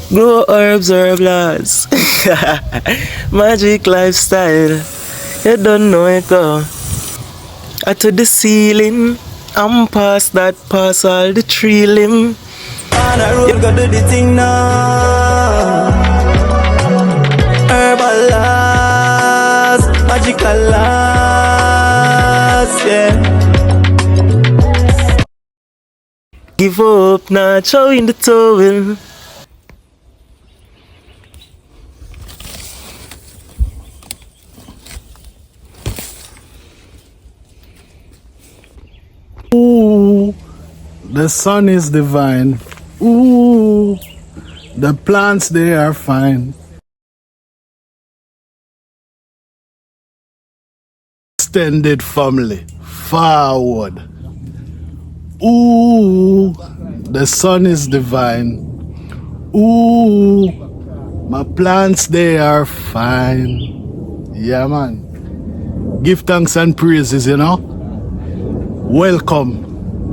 Grow herbs, herb lads. Magic lifestyle. You don't know it go. To the ceiling. I'm past that, past all the tree limb. On a road, go do the thing now. Herbal laws, magical laws, yeah. Give up, now throw in the towel. Ooh, the sun is divine. Ooh, the plants they are fine. Extended family, forward. Ooh, the sun is divine. Ooh, my plants they are fine. Yeah, man. Give thanks and praises, you know. Welcome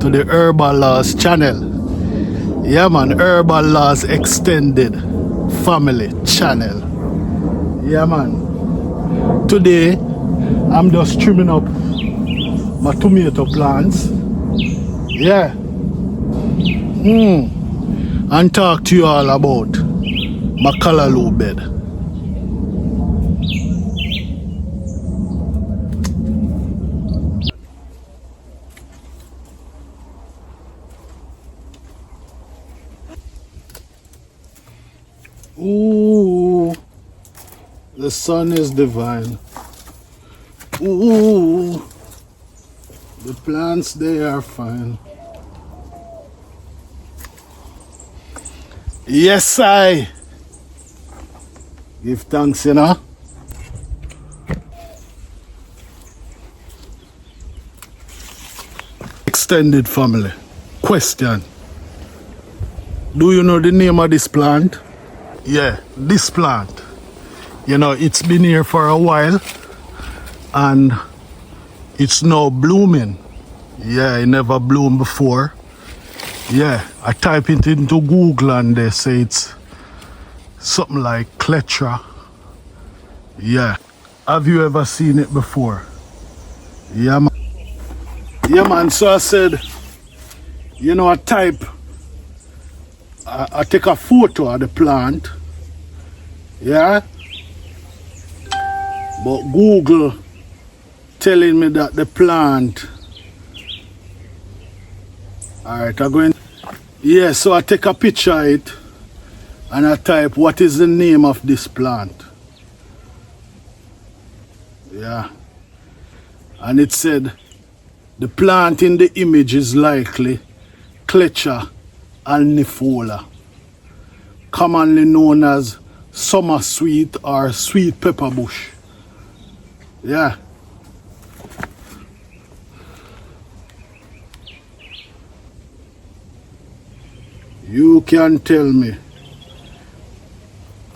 to the Herbal Laws channel. Yeah, man, Herbal Laws Extended Family channel. Yeah, man. Today, I'm just trimming up my tomato plants. Yeah. And talk to you all about my callaloo bed. Ooh, the sun is divine. Ooh, the plants they are fine. Yes, I give thanks, you know. Extended family. Question. Do you know the name of this plant? Yeah, this plant, you know, it's been here for a while and it's now blooming. Yeah, it never bloomed before. Yeah, I type it into Google and they say it's something like Cletra. Yeah, have you ever seen it before? Yeah, man. Yeah, man, so I said, you know, I take a photo of the plant, yeah, but Google telling me that the plant, alright, I'm going, yeah, so I take a picture of it and I type, what is the name of this plant? Yeah, and it said, the plant in the image is likely Clecha alnifolia, commonly known as summer sweet or sweet pepper bush. Yeah. You can tell me.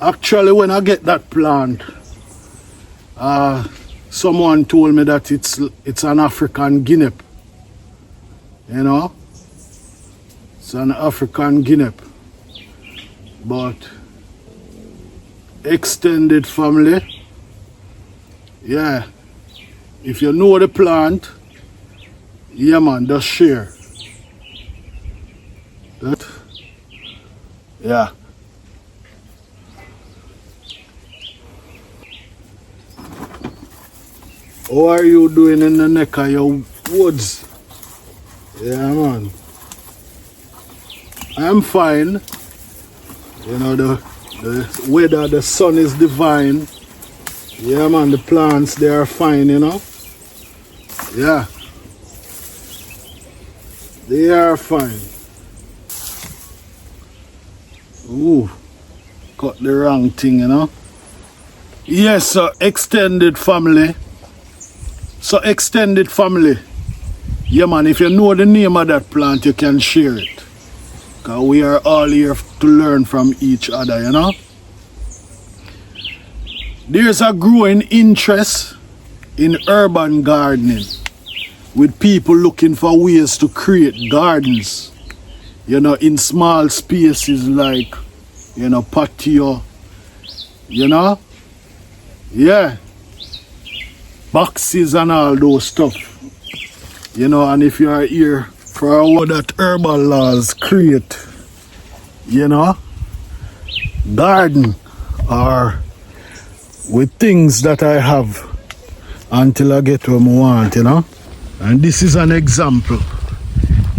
Actually, when I get that plant, someone told me that it's an African guinea. You know? It's an African guinea, but extended family, yeah, if you know the plant, yeah, man, just share that. Yeah. How are you doing in the neck of your woods? Yeah, man. I'm fine. You know, the weather, the sun is divine. Yeah, man, the plants, they are fine, you know. Yeah. They are fine. Ooh, got the wrong thing, you know. Yes, so extended family. So extended family. Yeah, man, if you know the name of that plant, you can share it. Because we are all here to learn from each other, you know. There's a growing interest in urban gardening, with people looking for ways to create gardens, you know, in small spaces like you know, patio, you know, yeah, boxes and all those stuff, you know. And if you are here for what that herbal laws create, you know, garden or with things that I have until I get what I want, you know. And this is an example.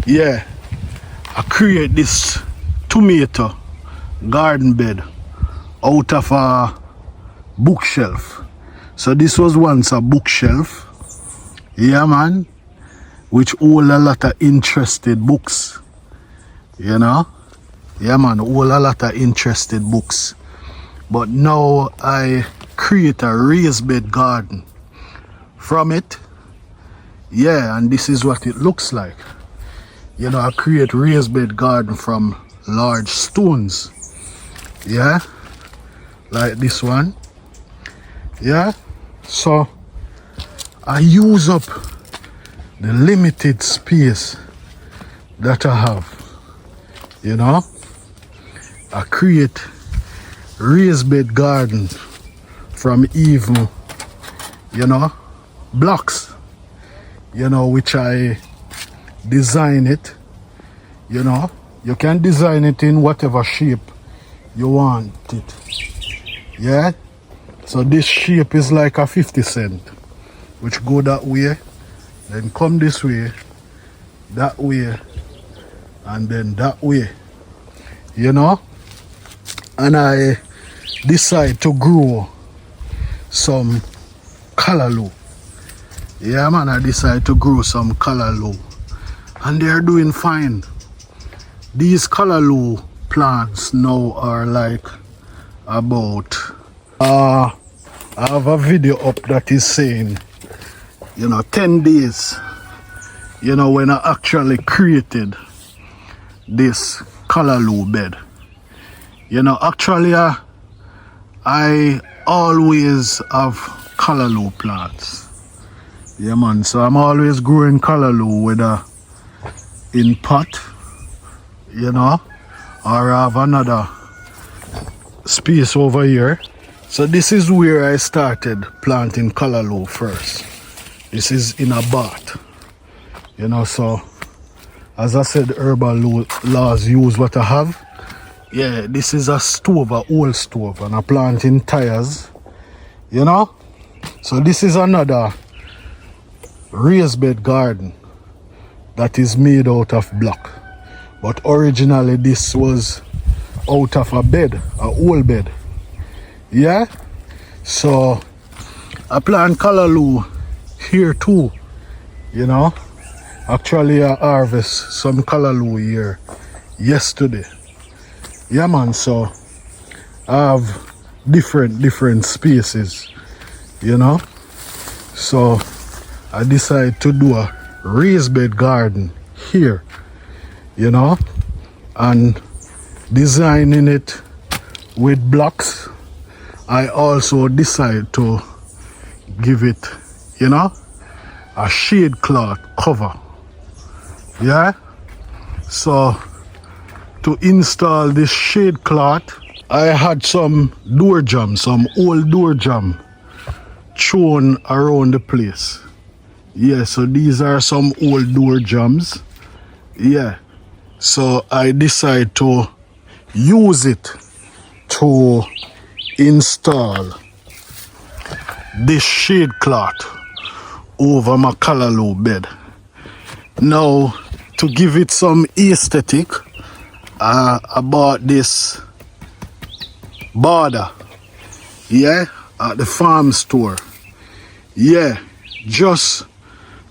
Yeah, I create this tomato garden bed out of a bookshelf. So this was once a bookshelf, yeah man, which hold a lot of interested books, you know. Yeah man, hold a lot of interested books. But now I create a raised bed garden from it. Yeah, and this is what it looks like. You know, I create raised bed garden from large stones. Yeah, like this one. Yeah, so I use up the limited space that I have. You know, I create raised bed garden from even, you know, blocks, you know, which I design it. You know, you can design it in whatever shape you want it. Yeah, so this shape is like a 50 cent, which go that way, then come this way, that way, and then that way, you know. And I decide to grow some callaloo. Yeah man, I decide to grow some callaloo, and they're doing fine. These callaloo plants now are like about I have a video up that is saying, you know, 10 days, you know, when I actually created this callaloo bed. You know, actually I always have callaloo plants. Yeah man, so I'm always growing callaloo, whether in pot, you know, or I have another space over here. So this is where I started planting callaloo first. This is in a bath, you know. So as I said, herbal laws use what I have. Yeah, this is a stove, a old stove, and I plant in tires, you know. So this is another raised bed garden that is made out of block, but originally this was out of a bed, a old bed. Yeah, so I plant callaloo here too, you know. Actually I harvest some callaloo here yesterday. Yeah man, so I have different spaces, you know. So I decided to do a raised bed garden here, you know, and designing it with blocks. I also decided to give it, you know, a shade cloth cover. Yeah, so to install this shade cloth, I had some door jam, some old door jam thrown around the place. Yeah, so these are some old door jams. Yeah, so I decided to use it to install this shade cloth over my callaloo bed. Now, to give it some aesthetic, I bought this border, yeah, at the farm store. Yeah, just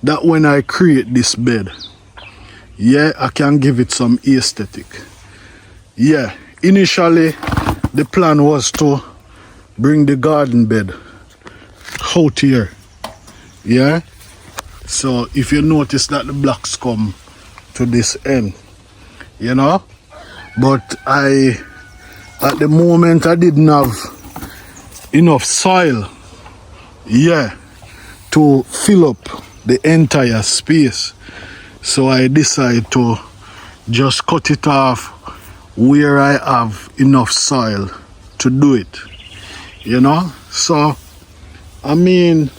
that when I create this bed, yeah, I can give it some aesthetic. Yeah, initially the plan was to bring the garden bed out here. Yeah, so if you notice that the blocks come to this end, you know, but at the moment I didn't have enough soil, yeah, to fill up the entire space. So I decided to just cut it off where I have enough soil to do it. You know? So, I mean,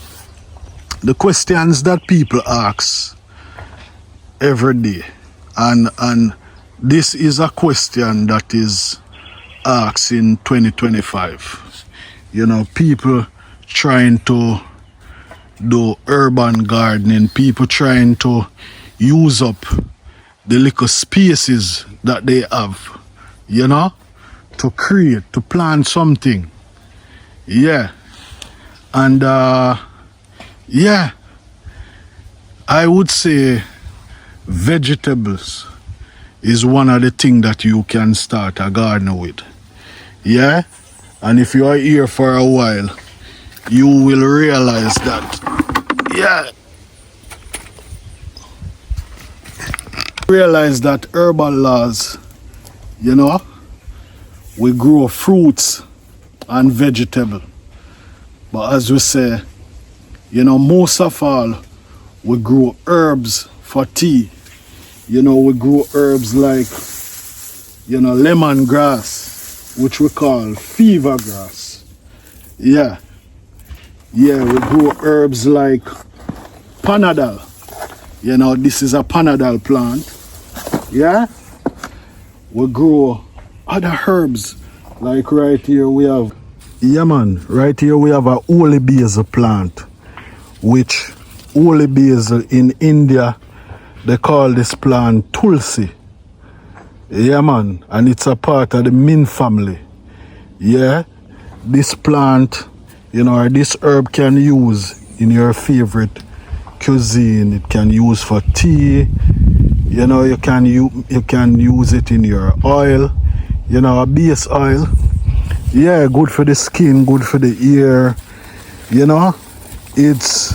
the questions that people ask every day, and this is a question that is asked in 2025. You know, people trying to do urban gardening, people trying to use up the little spaces that they have, you know, to create, to plant something. Yeah. And yeah, I would say vegetables is one of the things that you can start a garden with. Yeah. And if you are here for a while, you will realize that, yeah, realize that herbal laws, you know, we grow fruits and vegetable. But as we say, you know, most of all, we grow herbs for tea. You know, we grow herbs like, you know, lemongrass, which we call fever grass. Yeah. Yeah, we grow herbs like panadol. You know, this is a panadol plant. Yeah. We grow other herbs like right here we have, yeah man, right here we have a holy basil plant, which holy basil in India, they call this plant tulsi. Yeah man, and it's a part of the mint family. Yeah, this plant, you know, or this herb can use in your favorite cuisine. It can use for tea. You know, you can use it in your oil, you know, a base oil. Yeah, good for the skin, good for the ear. You know, it's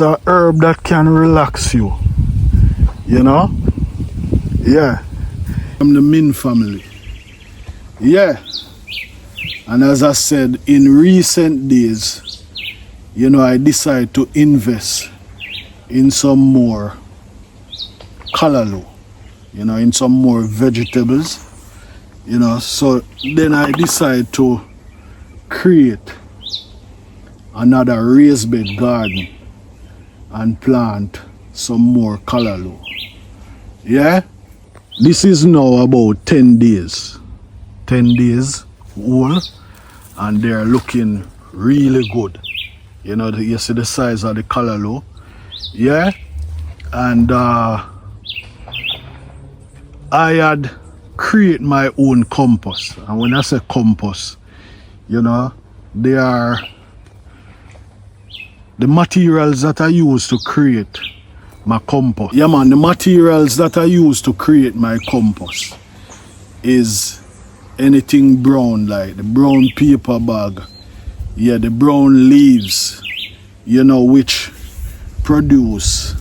a herb that can relax you. You know? Yeah. From the mint family. Yeah. And as I said, in recent days, you know, I decided to invest in some more callaloo, you know, in some more vegetables, you know. So then I decided to create another raised bed garden and plant some more callaloo. Yeah, this is now about 10 days old, and they're looking really good. You know, you see the size of the callaloo. Yeah, and I had create my own compost. And when I say compost, you know, they are the materials that I use to create my compost. Yeah man, the materials that I use to create my compost is anything brown, like the brown paper bag, yeah, the brown leaves, you know, which produce,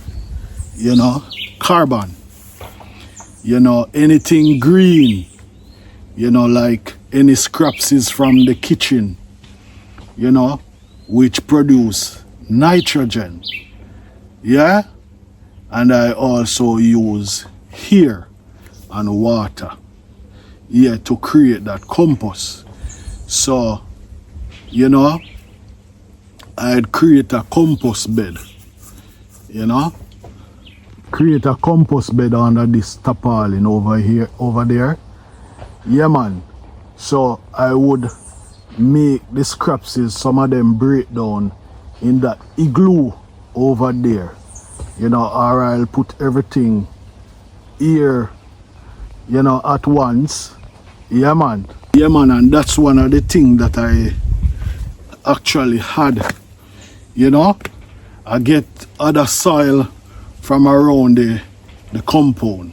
you know, carbon. You know, anything green, you know, like any scraps is from the kitchen, you know, which produce nitrogen. Yeah. And I also use hair and water, yeah, to create that compost. So, you know, I'd create a compost bed, you know, create a compost bed under this tarpaulin over there. Yeah man. So I would make the scraps, some of them break down in that igloo over there, you know, or I'll put everything here, you know, at once. Yeah man. Yeah man, and that's one of the things that I actually had. You know, I get other soil from around the compound.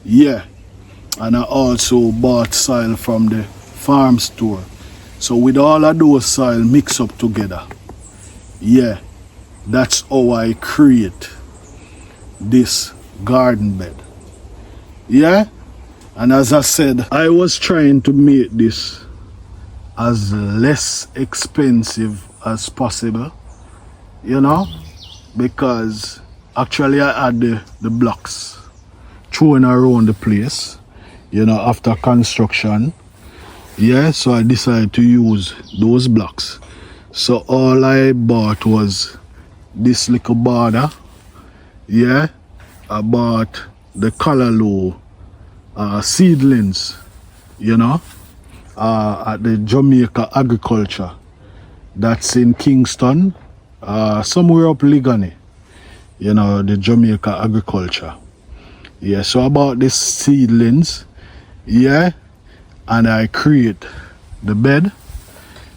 Yeah. And I also bought soil from the farm store. So with all of those soil mixed up together, yeah, that's how I create this garden bed. Yeah. And as I said, I was trying to make this as less expensive as possible, you know, because actually I had the blocks thrown around the place, after construction. Yeah, so I decided to use those blocks. So all I bought was this little border. Yeah, I bought the callaloo seedlings, at the Jamaica Agriculture. That's in Kingston, somewhere up Ligani, the Jamaica Agriculture. Yeah, so I bought these seedlings, yeah, and I create the bed.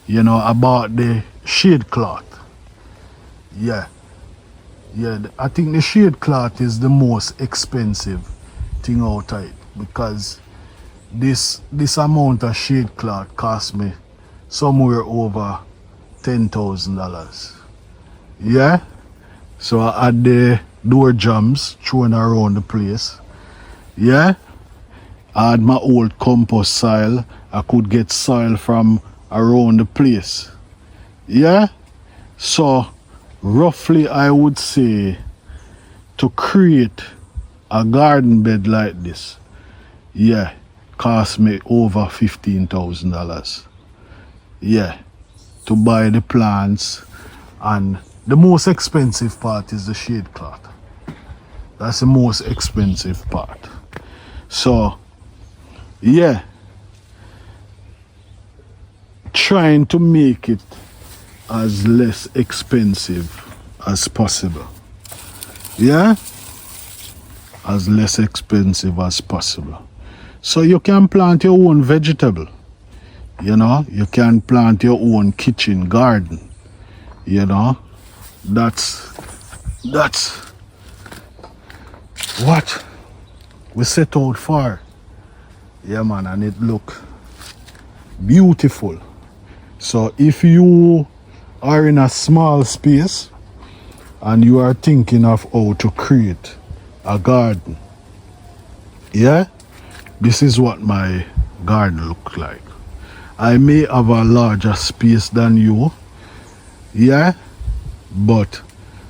I bought the shade cloth. Yeah, I think the shade cloth is the most expensive thing out of it, because this amount of shade cloth cost me somewhere over $10,000. Yeah, so I had the door jambs thrown around the place. Yeah, I had my old compost soil. I could get soil from around the place. Yeah, so roughly I would say to create a garden bed like this, yeah, cost me over $15,000. Yeah, to buy the plants, and the most expensive part is the shade cloth. That's the most expensive part. So yeah, trying to make it as less expensive as possible. Yeah, as less expensive as possible. So you can plant your own vegetable. You can plant your own kitchen garden. That's what we set out for. Yeah, man, and it look beautiful. So if you are in a small space and you are thinking of how to create a garden, yeah, this is what my garden look like. I may have a larger space than you, yeah, but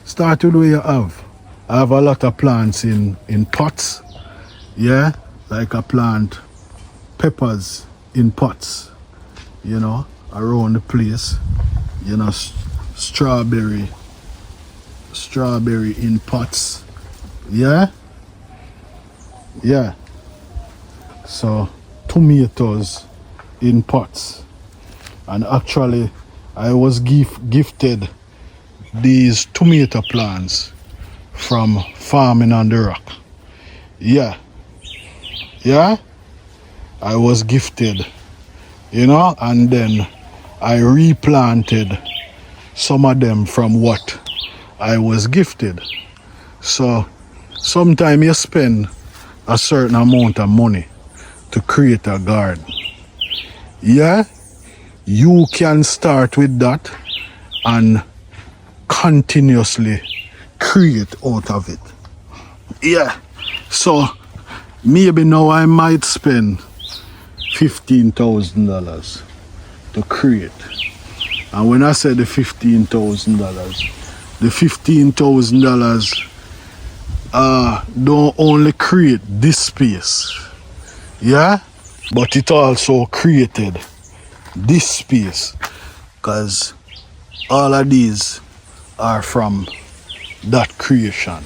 start with what you have. I have a lot of plants in pots, yeah, like I plant peppers in pots, around the place, strawberry in pots, yeah, so tomatoes in pots. And actually I was gifted these tomato plants from Farming on the Rock. Yeah, I was gifted, and then I replanted some of them from what I was gifted. So sometimes you spend a certain amount of money to create a garden. Yeah, you can start with that and continuously create out of it. Yeah, so maybe now I might spend $15,000 to create. And when I say the $15,000 don't only create this space, yeah, but it also created this space, because all of these are from that creation.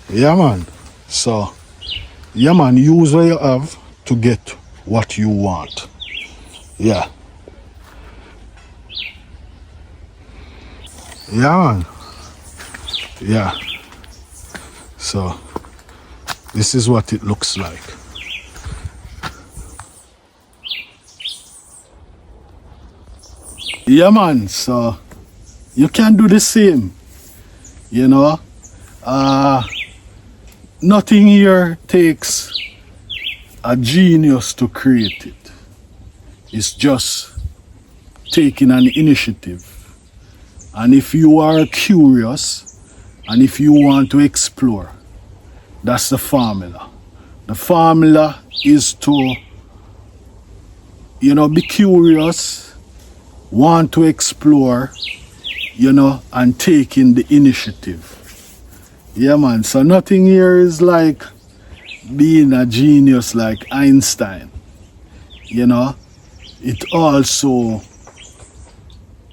Yeah, man. So yeah, man, use what you have to get what you want. Yeah, man. Yeah, so this is what it looks like. Yeah, man, so you can do the same, nothing here takes a genius to create it. It's just taking an initiative. And if you are curious and if you want to explore, that's the formula. The formula is to, be curious, want to explore, and taking the initiative. Yeah, man. So nothing here is like being a genius like Einstein, you know, it also,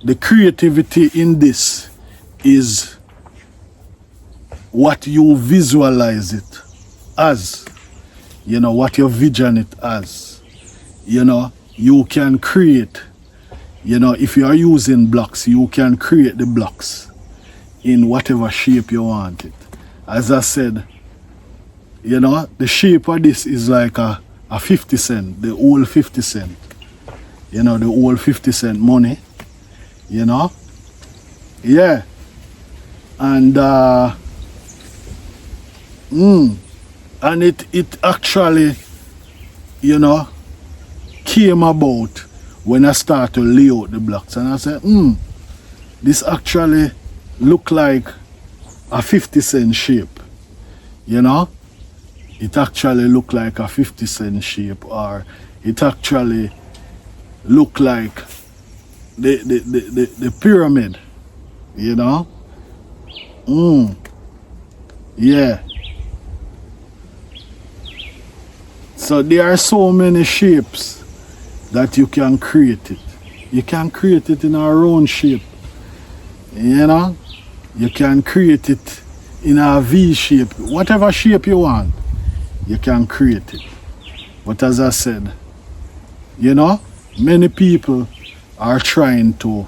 the creativity in this is what you visualize it as, you know, what you vision it as. You know, you can create, you know, if you are using blocks, you can create the blocks in whatever shape you want it. As I said, you know, the shape of this is like a 50 cent, the old 50 cent. You know, the old 50 cent money, you know. Yeah. And and it actually, you know, came about when I started to lay out the blocks, and I said, this actually look like a 50 cent shape, you know. It actually look like a 50 cent shape, or it actually look like the pyramid, you know. Yeah. So there are so many shapes that you can create it. You can create it in our own shape, you know. You can create it in a V shape, whatever shape you want, you can create it. But as I said, you know, many people are trying to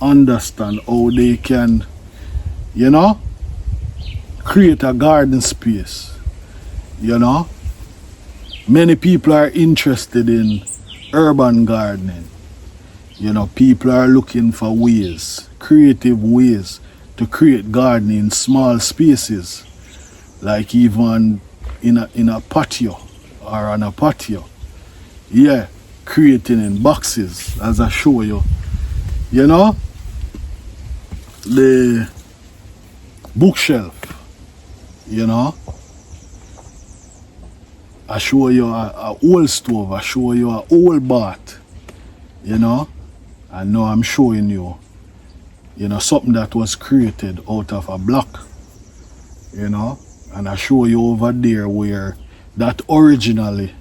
understand how they can, you know, create a garden space, you know. Many people are interested in urban gardening. You know, people are looking for ways, creative ways to create gardening in small spaces, like even in a patio or on a patio. Yeah, creating in boxes, as I show you. You know, the bookshelf, you know. I show you a old stove, I show you a old bath, you know. And now I'm showing you, you know, something that was created out of a block, you know. And I show you over there where that originally,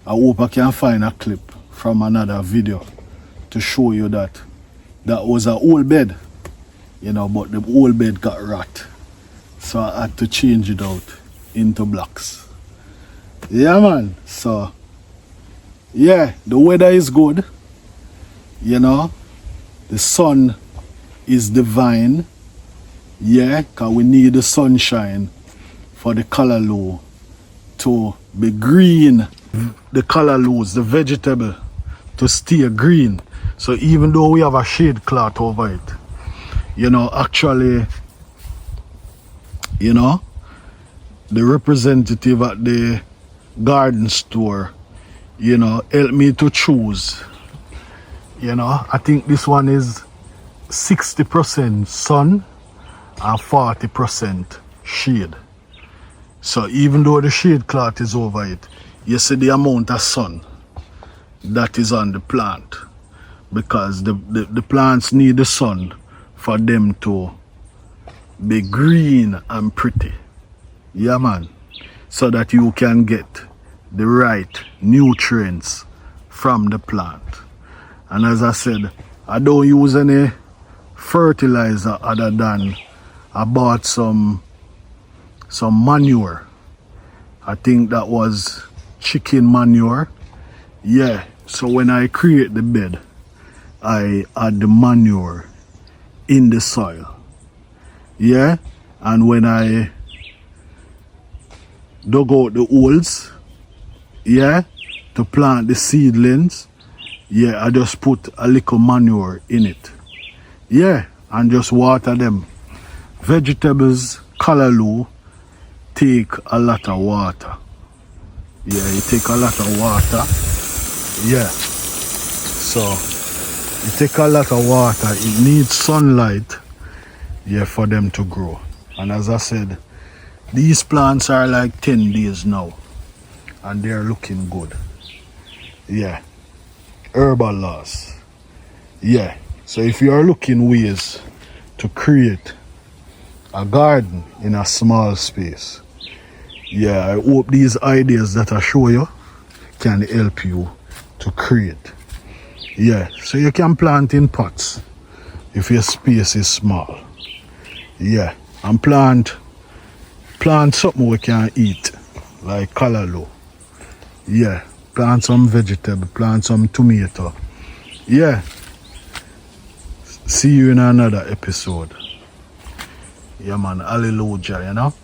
I hope I can find a clip from another video to show you that that was an old bed, you know, but the old bed got rot. So I had to change it out into blocks. Yeah, man. So, yeah, the weather is good. You know, the sun is divine. Yeah, because we need the sunshine for the callaloo to be green. The callaloo, the vegetable, to stay green. So even though we have a shade cloth over it, you know, actually, you know, the representative at the garden store, you know, helped me to choose. You know, I think this one is 60% sun and 40% shade. So even though the shade cloth is over it, you see the amount of sun that is on the plant, because the plants need the sun for them to be green and pretty. Yeah, man. So that you can get the right nutrients from the plant. And as I said, I don't use any fertilizer other than I bought some manure. I think that was chicken manure. Yeah, so when I create the bed, I add the manure in the soil. Yeah, and when I dug out the holes, yeah, to plant the seedlings, yeah, I just put a little manure in it. Yeah, and just water them. Vegetables, callaloo, take a lot of water. Yeah, you take a lot of water. Yeah. So, you take a lot of water. It needs sunlight, yeah, for them to grow. And as I said, these plants are like 10 days now. And they're looking good. Yeah. Herbal laws. Yeah. So if you are looking ways to create a garden in a small space, Yeah, I hope these ideas that I show you can help you to create. Yeah, so you can plant in pots if your space is small. Yeah, and plant something we can eat, like callaloo. Yeah, plant some vegetable, plant some tomato. Yeah. See you in another episode. Yeah, man, hallelujah, you know?